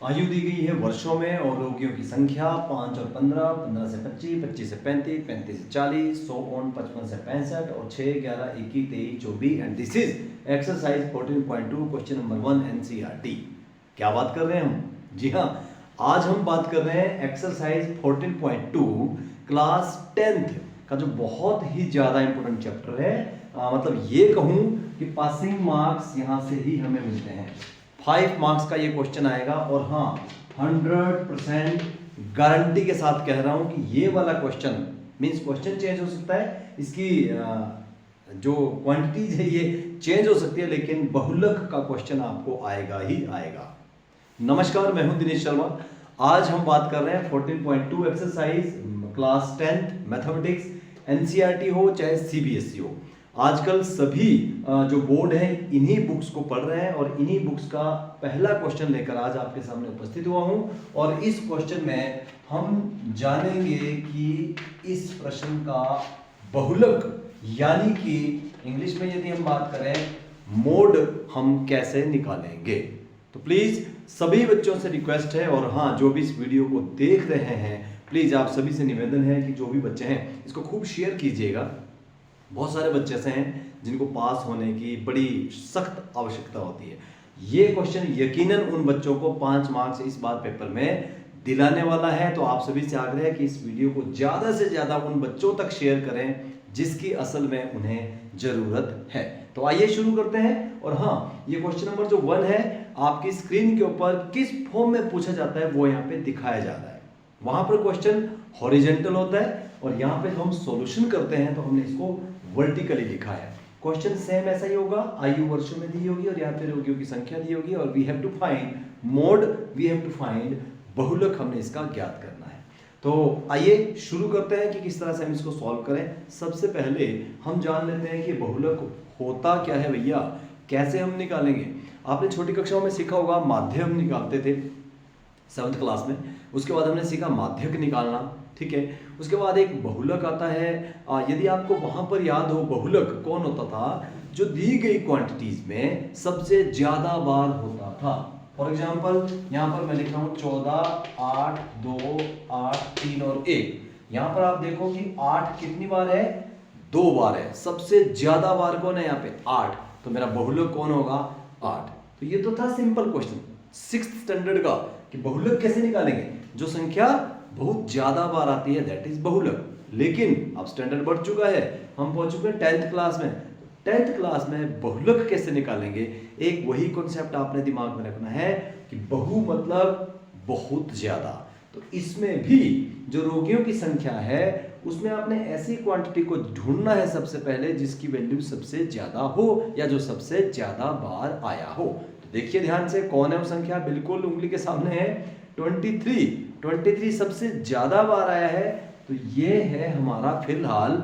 आयु दी गई है वर्षों में और रोगियों की संख्या 5 और 15, 15 से 25, 25 से 35, 35 से 40, 100 ऑन 55 से 65 और 6, 11, 21, 23, 24 and this is exercise 14.2 question number 1 NCERT. क्या बात कर रहे हैं हम? जी हाँ, आज हम बात कर रहे हैं एक्सरसाइज 14.2 क्लास 10th का जो बहुत ही ज्यादा इंपॉर्टेंट चैप्टर है। मतलब ये कहूं कि पासिंग मार्क्स यहां से ही हमें मिलते हैं। 5 मार्क्स का ये क्वेश्चन आएगा और हाँ 100% गारंटी के साथ कह रहा हूं कि ये वाला क्वेश्चन मींस क्वेश्चन चेंज हो सकता है, इसकी जो क्वांटिटीज है ये चेंज हो सकती है, लेकिन बहुलक का क्वेश्चन आपको आएगा ही आएगा। नमस्कार, मैं हूं दिनेश शर्मा। आज हम बात कर रहे हैं 14.2 exercise class 10th mathematics, NCERT हो चाहे सीबीएसई हो। आजकल सभी जो बोर्ड है इन्हीं बुक्स को पढ़ रहे हैं और इन्हीं बुक्स का पहला क्वेश्चन लेकर आज आपके सामने उपस्थित हुआ हूं। और इस क्वेश्चन में हम जानेंगे कि इस प्रश्न का बहुलक यानी कि इंग्लिश में यदि हम बात करें मोड हम कैसे निकालेंगे। तो प्लीज सभी बच्चों से रिक्वेस्ट है और हाँ जो भी इस वीडियो को देख रहे हैं प्लीज आप सभी से निवेदन है कि जो भी बच्चे हैं इसको खूब शेयर कीजिएगा। बहुत सारे बच्चे ऐसे हैं जिनको पास होने की बड़ी सख्त आवश्यकता होती है। ये क्वेश्चन यकीनन उन बच्चों को 5 मार्क्स इस बार पेपर में दिलाने वाला है। तो आप सभी से आग्रह है कि इस वीडियो को ज्यादा से ज्यादा उन बच्चों तक शेयर करें जिसकी असल में उन्हें जरूरत है। तो आइए शुरू करते हैं। और हाँ, ये क्वेश्चन नंबर जो 1 है आपकी स्क्रीन के ऊपर किस फॉर्म में पूछा जाता है वो यहाँ पे दिखाया जा रहा है। वहां पर क्वेश्चन हॉरिजेंटल होता है और यहाँ पे हम सॉल्यूशन करते हैं तो हमने इसको वर्टिकली लिखा है। क्वेश्चन सेम ऐसा ही होगा, आयु वर्षों में दी होगी और यहाँ पे रोगियों की संख्या दी होगी और we have to find mode, we have to find बहुलक, हमने इसका ज्ञात करना है। तो आइए शुरू करते हैं कि किस तरह से हम इसको सॉल्व करें। सबसे पहले हम जान लेते हैं कि बहुलक होता क्या है भैया, कैसे हम निकालेंगे। आपने छोटी कक्षाओं में सीखा होगा माध्य हम निकालते थे 7th क्लास में, उसके बाद हमने सीखा माध्यक निकालना, ठीक है। उसके बाद एक बहुलक आता है। यदि आपको वहां पर याद हो बहुलक कौन होता था, जो दी गई क्वांटिटीज में सबसे ज्यादा बार होता था। फॉर एग्जांपल यहां पर मैं लिख रहा हूं 14, 8, 2, 8, 3 और 1। यहां पर आप देखो कि 8 कितनी बार है, 2 बार है। सबसे ज्यादा बार कौन है यहाँ पे, 8। तो मेरा बहुलक कौन होगा, 8। तो ये तो था सिंपल क्वेश्चन 6th स्टैंडर्ड का कि बहुलक कैसे निकालेंगे। जो संख्या बहुत ज्यादा बार आती है दैट इज बहुलक। लेकिन अब स्टैंडर्ड बढ़ चुका है, हम पहुंच चुके हैं 10th क्लास में। 10th क्लास में बहुलक कैसे निकालेंगे, एक वही कॉन्सेप्ट आपने दिमाग में रखना है कि बहु मतलब बहुत ज्यादा। तो इसमें भी जो रोगियों की संख्या है उसमें आपने ऐसी क्वांटिटी को ढूंढना है सबसे पहले जिसकी वैल्यू सबसे ज्यादा हो या जो सबसे ज्यादा बार आया हो। तो देखिए ध्यान से, कौन है वो संख्या, बिल्कुल उंगली के सामने है 23 सबसे ज्यादा बार आया है। तो ये है हमारा फिलहाल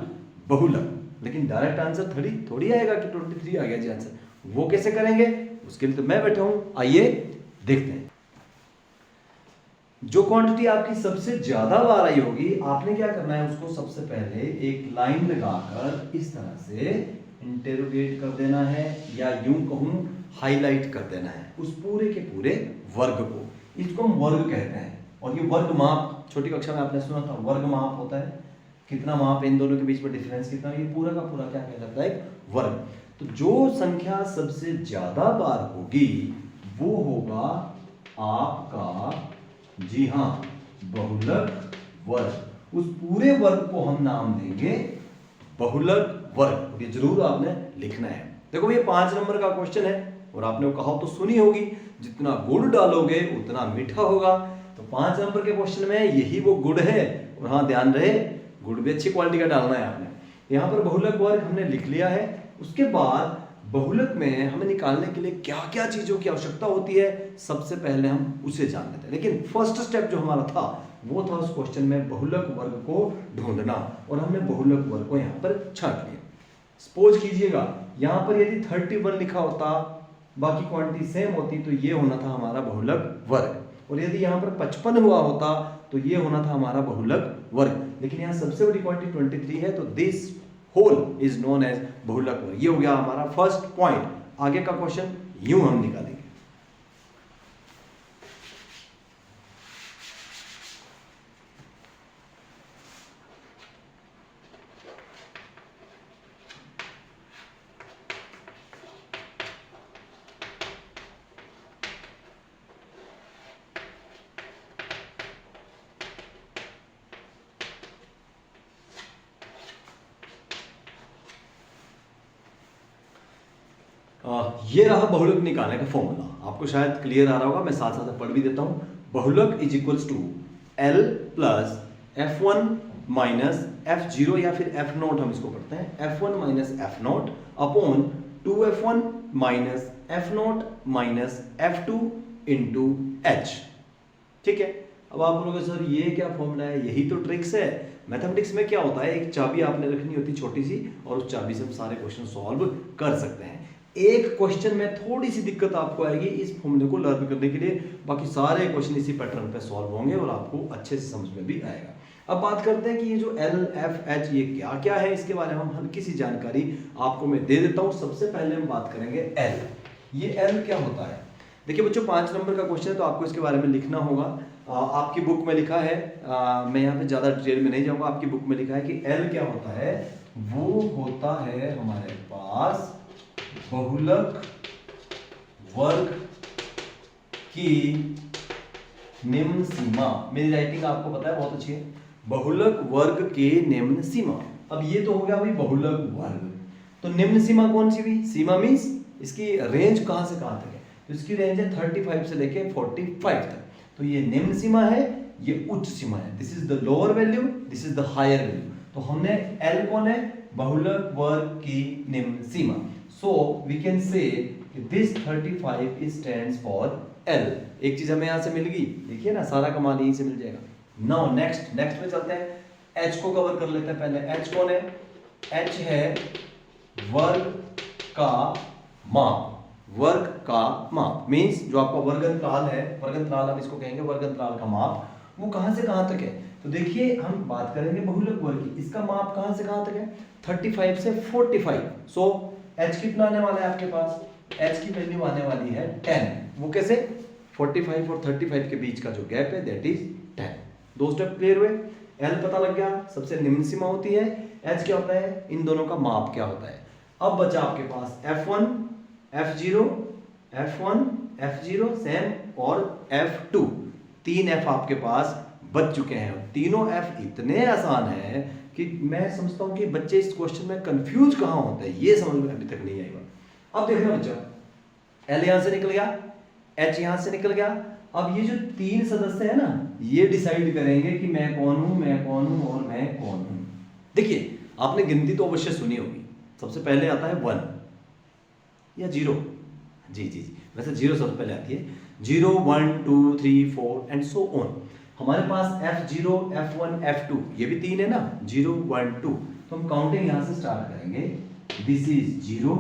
बहुलक। लेकिन डायरेक्ट आंसर थोड़ी आएगा कि 23 आ गया जी आंसर, वो कैसे करेंगे उसके लिए तो मैं बैठा हूं। आइए देखते हैं। जो क्वांटिटी आपकी सबसे ज्यादा बार आई होगी आपने क्या करना है, उसको सबसे पहले एक लाइन लगाकर इस तरह से इंटेरोगेट कर देना है या यूं कहूं हाईलाइट कर देना है उस पूरे के पूरे वर्ग को। इसको हम वर्ग कहते हैं। और ये वर्ग माप छोटी कक्षा में आपने सुना था, वर्ग माप होता है, कितना माप, इन दोनों के बीच में डिफरेंस कितना, ये पूरा का पूरा क्या कहलाता है, एक वर्ग। तो जो संख्या सबसे ज्यादा बार होगी वो होगा आपका, जी हाँ, बहुलक वर्ग। उस पूरे वर्ग को हम नाम देंगे बहुलक वर्ग। ये जरूर आपने लिखना है। देखो ये 5 नंबर का क्वेश्चन है और आपने वो कहा तो सुनी होगी, जितना गुड़ डालोगे उतना मीठा होगा। तो 5 नंबर के क्वेश्चन में यही वो गुड़ है। और हाँ ध्यान रहे, गुड़ भी अच्छी क्वालिटी का डालना है आपने। यहाँ पर बहुलक वर्ग हमने लिख लिया है। उसके बाद बहुलक में हमें निकालने के लिए क्या क्या चीजों की आवश्यकता होती है सबसे पहले हम उसे जान लेते हैं। लेकिन फर्स्ट स्टेप जो हमारा था वो था उस क्वेश्चन में बहुलक वर्ग को ढूंढना, और हमने बहुलक वर्ग को यहाँ पर छांट लिया। सपोज कीजिएगा यहाँ पर यदि 31 लिखा होता, बाकी क्वांटिटी सेम होती, तो ये होना था हमारा बहुलक वर्ग। और यदि यहाँ पर 55 हुआ होता तो ये होना था हमारा बहुलक वर्ग। लेकिन यहाँ सबसे बड़ी क्वांटिटी 23 है, तो this whole is known as बहुलक वर्ग। ये हो गया हमारा फर्स्ट पॉइंट। आगे का क्वेश्चन यूं हम निकालेंगे। ये रहा बहुलक निकालने का फॉर्मूला, आपको शायद क्लियर आ रहा होगा, मैं साथ साथ पढ़ भी देता हूँ। बहुलक is equals to L plus F1 minus F0 या फिर F0 हम इसको पढ़ते हैं, F1 minus F0 upon 2F1 minus F0 minus F2 into H। ठीक है, अब आप बोलोगे सर ये क्या फॉर्मूला है, यही तो ट्रिक्स है। मैथमेटिक्स में क्या होता है, एक चाबी आपने रखनी होती छोटी सी, और उस चाबी से हम सारे क्वेश्चन सॉल्व कर सकते हैं। एक क्वेश्चन में थोड़ी सी दिक्कत आपको आएगी इस फॉर्मूले को लर्न करने के लिए, बाकी सारे क्वेश्चन इसी पैटर्न पे सॉल्व होंगे और आपको अच्छे से समझ में भी आएगा। अब बात करते हैं कि ये जो L, F, H ये क्या क्या है, इसके बारे में हम हल्की सी जानकारी आपको मैं दे देता हूँ। सबसे पहले हम बात करेंगे L। ये L क्या होता है, देखिए बच्चों 5 नंबर का क्वेश्चन है तो आपको इसके बारे में लिखना होगा। आपकी बुक में लिखा है, मैं यहाँ पे ज़्यादा डिटेल में नहीं जाऊँगा, आपकी बुक में लिखा है कि L क्या होता है, वो होता है हमारे पास बहुलक वर्ग की निम्न सीमा। मेरी राइटिंग आपको पता है बहुत अच्छी है, बहुलक वर्ग के निम्न सीमा। अब ये तो हो गया भाई बहुलक वर्ग, तो निम्न सीमा कौन सी हुई, सीमा मीन्स इसकी रेंज कहाँ से कहाँ तक है, तो इसकी रेंज है 35 से लेके 45 तक। तो ये निम्न सीमा है, ये उच्च सीमा है, this is the lower value, this is the higher value. तो हमने L कौन है, बहुलक वर्ग की निम्न सीमा। So we can say this 35 stands for L। एक चीज हमें यहां से मिल गई, देखिए ना सारा कमाल यहीं से मिल जाएगा। नाउ नेक्स्ट में चलते हैं, H को कवर कर लेते हैं पहले। H कौन है, H है वर्ग का माप। वर्ग का माप मींस जो आपका वर्गंतराल है, वर्गंतराल हम इसको कहेंगे, वर्गंतराल का माप वो कहां से कहां तक है। तो देखिए हम बात करेंगे बहुलक वर्ग की, इसका माप कहां से कहां तक है, 35 से 45। सो H कितना आने वाला है आपके पास, H की वैल्यू आने वाली है 10। वो कैसे, 45 और 35 के बीच का जो गैप है दैट इज 10। दो स्टेप क्लियर हुए, L पता लग गया सबसे निम्न सीमा होती है, H क्या होता है, इन दोनों का माप क्या होता है। अब बचा आपके पास F1 F0 F1 F0 same और F2, 3 F आपके पास बच चुके हैं। तीनों F इतने आसान हैं कि मैं समझता हूं कि बच्चे इस क्वेश्चन में कंफ्यूज कहां होते हैं ये समझ में अभी तक नहीं आई बात। अब देखना बच्चा, L यहां से निकल गया, H यहां से निकल गया। अब ये जो 3 सदस्य है ना, ये डिसाइड करेंगे कि मैं कौन हूं, मैं कौन हूं और मैं कौन हूं। देखिए आपने गिनती तो अवश्य सुनी होगी, सबसे पहले आता है 1 या 0, जी वैसे 0 सबसे पहले आती है, 0 1 2 3 4 एंड सो ऑन। हमारे पास F0 F1 F2 ये भी 3 है ना, 0 1 2। तो हम काउंटिंग यहां से स्टार्ट करेंगे, this is 0,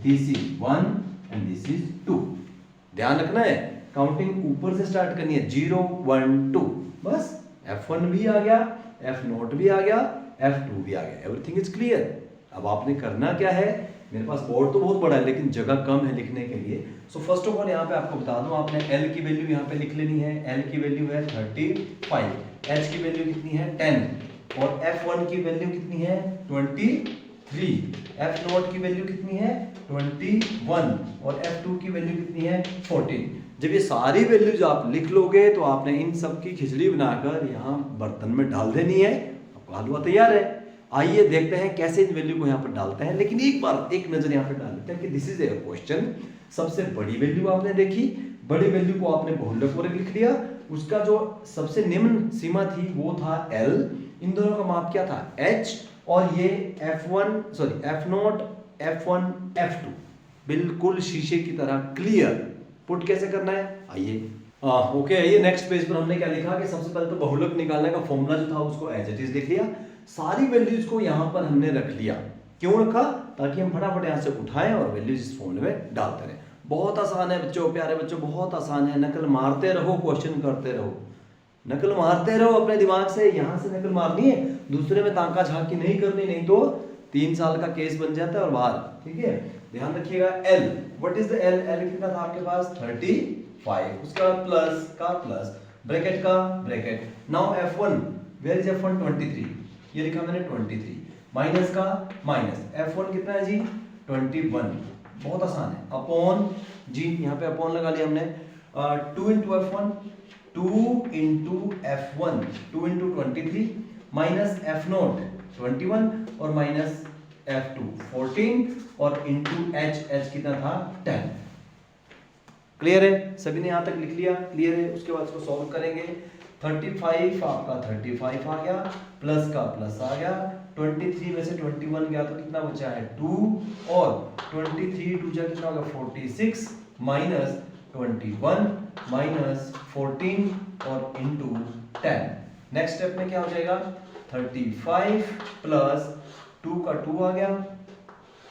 this is 1 and this is 2। ध्यान रखना है काउंटिंग ऊपर से स्टार्ट करनी है, 0 1 2। बस F1 भी आ गया, F0 भी आ गया, F2 भी आ गया, एवरीथिंग इज क्लियर। अब आपने करना क्या है, मेरे पास बोर्ड तो बहुत बड़ा है लेकिन जगह कम है लिखने के लिए। सो फर्स्ट ऑफ ऑल यहाँ पे आपको बता दूं, आपने L की वैल्यू यहाँ पे लिख लेनी है। L की वैल्यू है 35, H की वैल्यू कितनी है 10 और F1 की वैल्यू कितनी है 23, F0 की वैल्यू कितनी है 21 और F2 की वैल्यू कितनी है 14। जब ये सारी वैल्यूज आप लिख लोगे तो आपने इन सब की खिचड़ी बनाकर यहाँ बर्तन में डाल देनी है, आपका हलवा तैयार है। आइए देखते हैं कैसे इन वैल्यू को यहाँ पर डालते हैं, लेकिन एक बार एक नजर यहाँ पर डाल देते हैं कि दिस इज ए क्वेश्चन। सबसे बड़ी वैल्यू आपने देखी, बड़ी वैल्यू को आपने बहुलक वर्ग लिख लिया, उसका जो सबसे निम्न सीमा थी वो था L, इन दोनों का माप क्या था H, और ये F1 sorry F0 F1 F2 बिल्कुल शीशे की तरह क्लियर। पुट कैसे करना है आइए, ओके आइए नेक्स्ट पेज पर हमने क्या लिखा कि सबसे पहले तो बहुलक निकालने का फॉर्मूला जो था उसको एज इट इज लिख लिया, सारी वैल्यूज को यहां पर हमने रख लिया। क्यों रखा, ताकि हम फटाफट यहां से उठाएं और वैल्यूज इस फॉर्मूले में डालते रहें। बहुत आसान है बच्चों, प्यारे बच्चों बहुत आसान है, नकल मारते रहो, क्वेश्चन करते रहो, नकल मारते रहो अपने दिमाग से। यहां से नकल मारनी है, दूसरे में ताका झांकी नहीं करनी, नहीं तो 3 साल का केस बन जाता है और बाहर। ठीक है, ध्यान रखिएगा। L, what is the L? L कितना था आपके पास 35, उसका प्लस का प्लस, ब्रैकेट का bracket. Now F1, where is F1? 23, ये लिखा मैंने 23, माइनस का माइनस, F1 कितना है जी 21, बहुत आसान है, अपॉन जी यहाँ पे अपॉन लगा लिया हमने, 2 into F1, 2 into F1, 2 into 23 minus F0 21 और माइनस F2 14 और इंटू एच कितना था 10। क्लियर है, सभी ने यहाँ तक लिख लिया, क्लियर है। उसके बाद इसको सॉल्व करेंगे। 35 आपका 35 आ गया, प्लस का प्लस आ गया, 23 में से 21 गया तो कितना बचा है 2, और 23 2 जा कितना होगा 46, माइनस 21 माइनस 14 और इंटू 10। नेक्स्ट स्टेप में क्या हो जाएगा 35 प्लस 2 का 2 आ गया।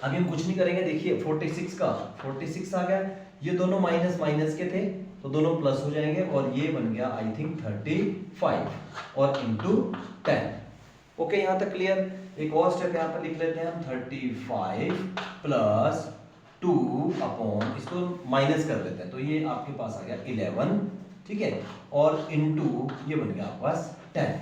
अभी हम कुछ नहीं करेंगे, देखिए 46 का 46 आ गया, ये दोनों माइनस माइनस के थे तो दोनों प्लस हो जाएंगे और ये बन गया आई थिंक 35 और इंटू 10। ओके, यहां तक क्लियर। एक और स्टेप यहां पर लिख लेते हैं हम 35 प्लस 2 अपॉन, इसको माइनस कर लेते हैं तो ये आपके पास आ गया 11, ठीक है, और इंटू ये बन गया आपके पास 10,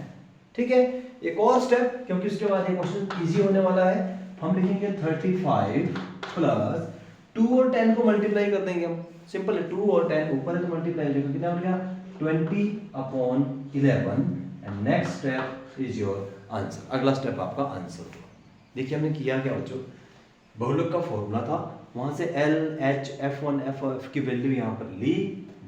ठीक है। एक और स्टेप, क्योंकि उसके बाद ये क्वेश्चन इजी होने वाला है, हम लिखेंगे 35 प्लस 2 और 10 को मल्टीप्लाई कर देंगे हम, सिंपल है, 2 और 10 ऊपर है तो मल्टीप्लाई हो जाएगा, कितना बन गया 20 upon 11 and next step is your answer. अगला स्टेप आपका आंसर होगा। देखिए हमने किया क्या बच्चों, बहुलक का फॉर्मूला था, वहां से L H F1 F की वैल्यू यहाँ पर ली,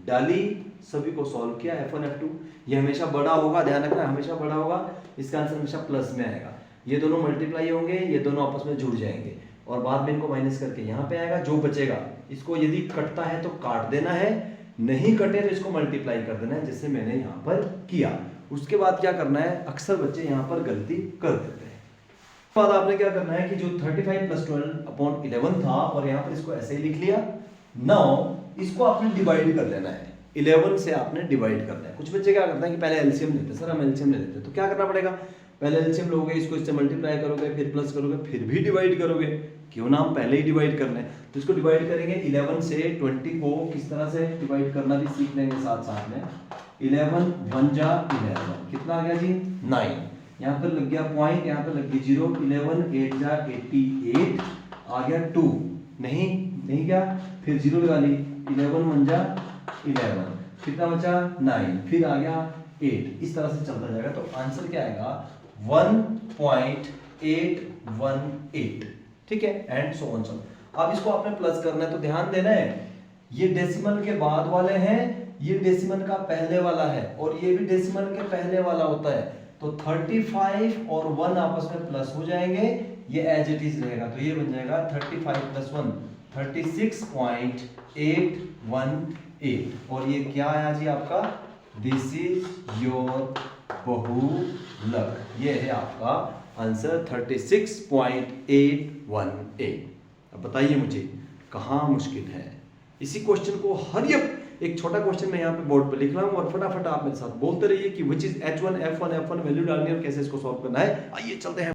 डाली, सभी को सॉल्व किया, F1 F2 ये हमेशा बड़ा होगा, ध्यान रखना हमेशा बड़ा होगा, इसका आंसर हमेशा प्लस में आएगा। ये दोनों मल्टीप्लाई होंगे, ये दोनों आपस में जुड़ जाएंगे और बाद में इनको माइनस करके यहाँ पे आएगा, जो बचेगा इसको यदि कटता है तो काट देना है, नहीं कटे तो इसको मल्टीप्लाई कर देना है, जैसे मैंने यहाँ पर किया। उसके बाद क्या करना है, अक्सर बच्चे यहाँ पर गलती कर देते हैं। बाद आपने क्या करना है कि जो 35 प्लस 12 अपॉन 11 था और यहाँ पर इसको ऐसे ही लिख लिया। नाउ इसको आपने डिवाइड कर लेना है, 11 से आपने डिवाइड करना है। कुछ बच्चे क्या करते हैं कि पहले एलसीएम लेते हैं, सर हम एलसीएम ले लेते हैं, तो क्या करना पड़ेगा, पहले एलसीएम लोगे, इसको इससे मल्टीप्लाई करोगे, फिर प्लस करोगे, फिर भी डिवाइड करोगे, क्यों ना हम पहले ही डिवाइड कर लें। तो इसको डिवाइड करेंगे 11 से 20 को किस तरह से डिवाइड करना भी सीख लेंगे साथ साथ में। 11 1 जा 11, कितना आ गया जी 9, यहाँ पर लग गया पॉइंट, यहाँ पर लग गई 0, 11 8 जा 88 आ गया 2, नहीं क्या, फिर 0 लगा ली, 11 1 जा 11, कितना बचा 9, फिर आ गया 8, इस तरह से चलता जाएगा। तो आंसर क्या आएगा 1.818, ठीक है, एंड सो ऑन। अब इसको आपने प्लस करना है तो ध्यान देना है, ये डेसिमल के बाद वाले हैं, ये डेसिमल का पहले वाला है और ये भी डेसिमल के पहले वाला होता है, तो 35 और 1 आपस में प्लस हो जाएंगे, ये एज इट इज रहेगा, तो ये बन जाएगा 35 प्लस 1 36.818, और ये क्या आया जी आपका, दिस इज योर बहुलक, ये है आपका आंसर 36.818। अब बताइए मुझे कहाँ मुश्किल है। इसी क्वेश्चन को हर एक छोटा क्वेश्चन मैं यहाँ पे बोर्ड पे लिख रहा हूँ और फटाफट आप मेरे साथ बोलते रहिए कि which is H1 F1 F1 value डालनी है और कैसे इसको सॉल्व करना है। आइए चलते हैं।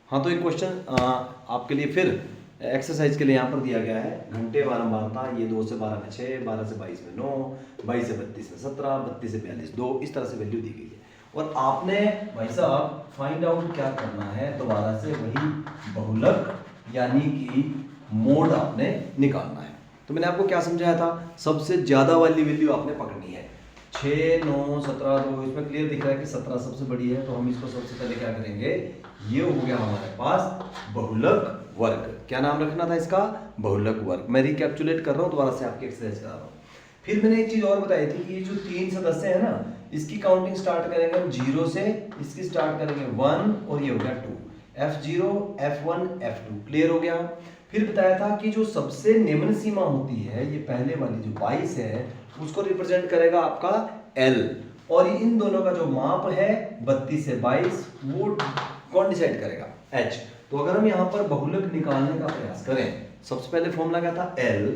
हाँ, तो एक क्वेश्चन आपके लिए फिर एक्सरसाइज के लिए यहाँ पर दिया गया है, घंटे बारंबारता, ये 2 से 12 में 6, 12 से 22 में 9, 22 से 32 में 17, 32 से 42 2, इस तरह से वैल्यू दी गई है और आपने भाई साहब फाइंड आउट क्या करना है, दोबारा से वही बहुलक यानी कि मोड आपने निकालना है। तो मैंने आपको क्या समझाया था, सबसे ज्यादा वाली वैल्यू आपने पकड़नी है, 6 9 17 2, इसमें क्लियर दिख रहा है कि 17 सबसे बड़ी है, तो हम इसको सबसे पहले क्या करेंगे, ये हो गया हमारे पास बहुलक वर्ग। क्या नाम रखना था इसका, बहुलक वर्ग। मैं रिकैप्चुलेट कर रहा हूँ, दोबारा से आपकी एक्सरसाइज करा रहा हूँ। फिर मैंने एक चीज और बताई थी कि ये जो 3 सदस्य है ना, इसकी काउंटिंग स्टार्ट करेंगे हम 0 से, इसकी स्टार्ट करेंगे 1 और ये हो गया 2, F0 F1 F2, क्लियर हो गया। फिर बताया था कि जो सबसे निम्न सीमा होती है, ये पहले वाली जो 22 है, उसको रिप्रेजेंट करेगा आपका L, और इन दोनों का जो माप है 32 से 22, वो कौन डिसाइड करेगा, H। तो अगर हम यहाँ पर बहुलक निकालने का प्रयास करें, सबसे पहले फॉर्मूला क्या था, L,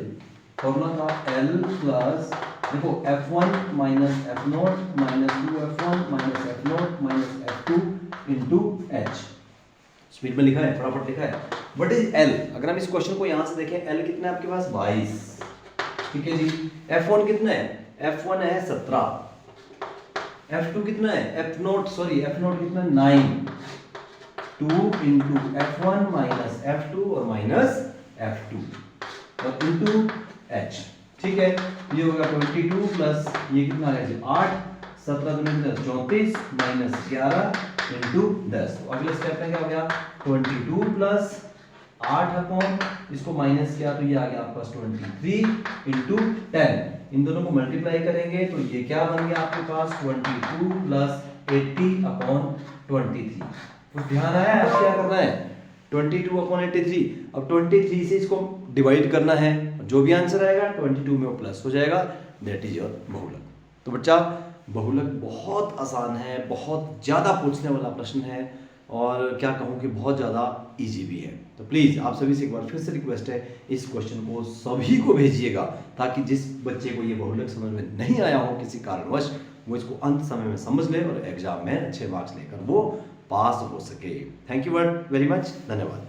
फॉर्मूला था L प्लस, देखो F1 minus F0 minus 2F1 minus F0 minus F2 into H। Speed में लिखा है, फटाफट लिखा है। What is L? अगर हम इस क्वेश्चन को यहाँ से देखें, L कितना है आपके पास 22, ठीक है जी। F1 कितना है, F1 है 17, F2 कितना है, F0 कितना है 9, 2 इंटू F1 माइनस F2 और माइनस F2 और इंटू H, ठीक है। ये होगा 22 प्लस ये कितना है जी 8, 17 दूनी 34 माइनस 11 इंटू 10। तो अगले स्टेप में क्या हो गया, 22 प्लस 8 अपॉन इसको माइनस किया तो ये आ गया आपका 23 इंटू 10। इन दोनों को मल्टीप्लाई करेंगे तो ये क्या बन गया आपके पास 22 प्लस 80 अपॉन 23। तो ध्यान आया अब क्या करना है 22 अपॉन 83। अब 23 से इसको डिवाइड करना है, जो भी आंसर आएगा 22 में वो प्लस हो जाएगा, दैट इज योर बहुलक। तो बच्चा बहुलक बहुत आसान है, बहुत ज़्यादा पूछने वाला प्रश्न है और क्या कहूँ कि बहुत ज़्यादा इजी भी है। तो प्लीज़ आप सभी से एक बार फिर से रिक्वेस्ट है, इस क्वेश्चन को सभी को भेजिएगा ताकि जिस बच्चे को ये बहुलक समझ में नहीं आया हो किसी कारणवश, वो इसको अंत समय में समझ ले और एग्जाम में अच्छे मार्क्स लेकर वो पास हो सके। थैंक यू वेरी मच, धन्यवाद।